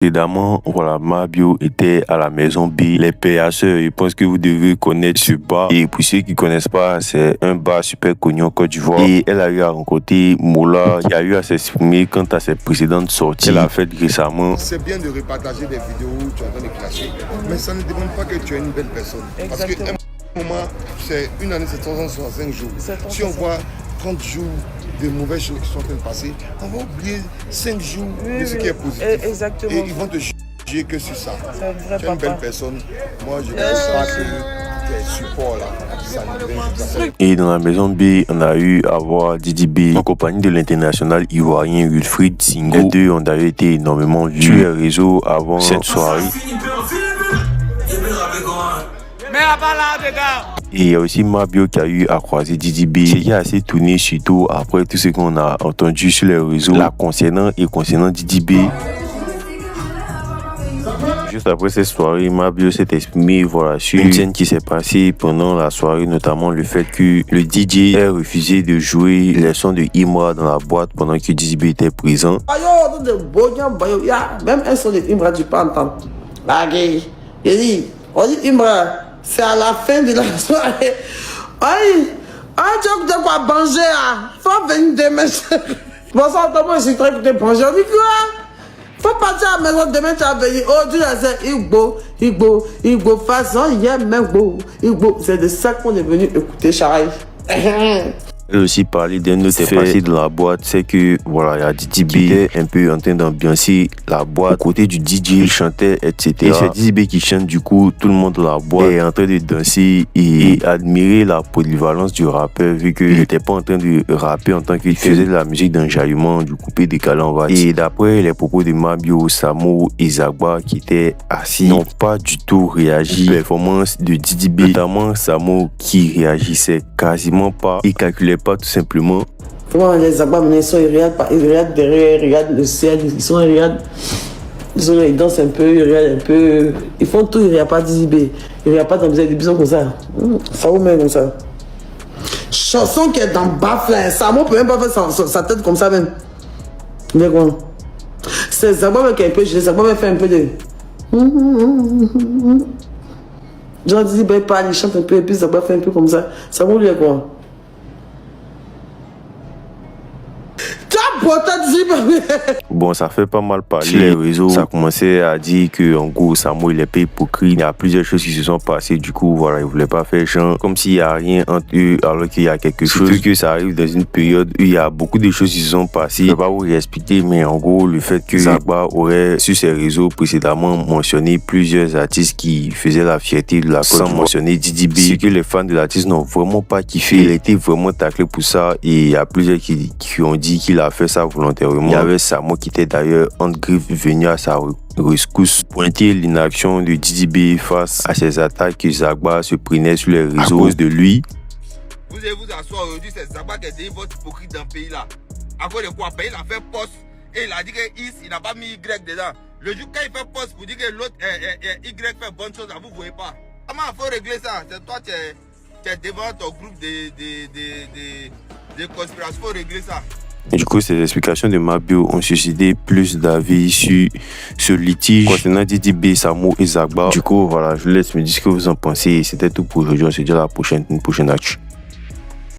Évidemment, voilà, Mabio était à la maison B. Les PHE, je pense que vous devez connaître ce bar. Et pour ceux qui ne connaissent pas, c'est un bar super connu en Côte d'Ivoire. Et elle a eu à rencontrer Mola, qui a eu à s'exprimer quant à ses précédentes sorties. Elle a fait récemment. C'est bien de repartager des vidéos où tu es en train de clasher, mais ça ne demande pas que tu es une belle personne. Exactement. Parce qu'un moment, c'est une année, c'est 365 jours. Si on voit 30 jours de mauvaises choses qui sont en train de passer, on va oublier 5 jours de ce qui est positif. Exactement. Et ils vont te juger que sur ça. C'est un vrai tu es une belle papa. personne. Moi, je ne pense pas que tes supports là, ça ne devient pas. Et dans la maison B, on a eu à voir Didi B en compagnie de l'international ivoirien Wilfried Singo. Les deux ont d'ailleurs été énormément vus sur les réseaux avant cette soirée. Et il y a aussi Mabio qui a eu à croiser Didi B. C'est qui a assez tourné surtout après tout ce qu'on a entendu sur les réseaux la concernant et concernant Didi B. Juste après cette soirée, Mabio s'est exprimé voilà, sur une scène qui s'est passée pendant la soirée, notamment le fait que le DJ ait refusé de jouer les sons de Imra dans la boîte pendant que Didi B était présent. Même un son de Imra, tu peux entendre. Il dit, on dit Imra, c'est à la fin de la soirée. Aïe, tu as quoi manger, hein? Faut venir demain. Bon, ça, moi, je suis très bien manger. On dit quoi? Faut partir à la maison demain, tu vas venir. Oh, Dieu, c'est Igbo, façon, il y a même Igbo. C'est de ça qu'on est venu écouter, Charaï. Elle a aussi parlé d'un autre fait passé dans la boîte, c'est que voilà, il y a Didi B qui était un peu en train d'ambiancer la boîte. Au côté du DJ, il chantait, etc. Et c'est Didi B qui chante, du coup, tout le monde dans la boîte est en train de danser et admirer la polyvalence du rappeur, vu qu'il n'était pas en train de rapper en tant qu'il faisait de la musique d'enjaillement, du coupé décalé, on va dire. Et d'après les propos de Mabio, Samo et Zagba qui étaient assis, n'ont pas du tout réagi aux performances de Didi B, notamment Samo qui réagissait quasiment pas, il calculait pas tout simplement. Comment les Abba, ils regardent derrière, ils regardent le ciel, ils dansent un peu, ils regardent un peu, ils font tout, ils ne regardent pas Didi B, ils ne regardent pas dans des bisons comme ça. Ça vous met comme ça. Chanson qui est dans Baflin, ça ne peut même pas faire sa tête comme ça même. Mais quoi? C'est Zagba qui est un peu, Zagba fait un peu de. Genre Didi B parle, il chante un peu, et puis Zagba fait un peu comme ça. Ça vous lui quoi? Bon, ça fait pas mal parler sur les réseaux. Ça commençait à dire que en gros, Samo il est pas hypocrite. Il y a plusieurs choses qui se sont passées. Du coup, voilà, il voulait pas faire genre comme s'il y a rien entre eux alors qu'il y a quelque chose. Surtout que ça arrive dans une période où il y a beaucoup de choses qui se sont passées. Je vais pas vous expliquer, mais en gros, le fait que Zagba aurait sur ses réseaux précédemment mentionné plusieurs artistes qui faisaient la fierté de la Côte d'Ivoire, sans mentionner Didi B. C'est que les fans de l'artiste n'ont vraiment pas kiffé. Il a été vraiment taclé pour ça et il y a plusieurs qui ont dit qu'il a fait ça volontairement. Il y avait Samo qui était d'ailleurs en griffe venu à sa rescousse, pointer l'inaction de Didi B face à ces attaques que Zagba se prenait sur les réseaux à cause de lui. Vous allez vous asseoir aujourd'hui, c'est Zagba qui a dit votre hypocrite dans le pays là. À cause de quoi? Il a fait poste et il a dit que il n'a pas mis Y dedans. Le jour quand il fait poste pour dire que l'autre Y fait bonne chose, vous ne voyez pas. Comment il faut régler ça? C'est toi qui es devant ton groupe de conspiration, il faut régler ça. Et du coup, ces explications de Mabio ont suscité plus d'avis sur ce litige concernant Didi B, Samo et Zagba. Du coup, voilà, je vous laisse me dire ce que vous en pensez. C'était tout pour aujourd'hui. On se dit à la prochaine, une prochaine actu.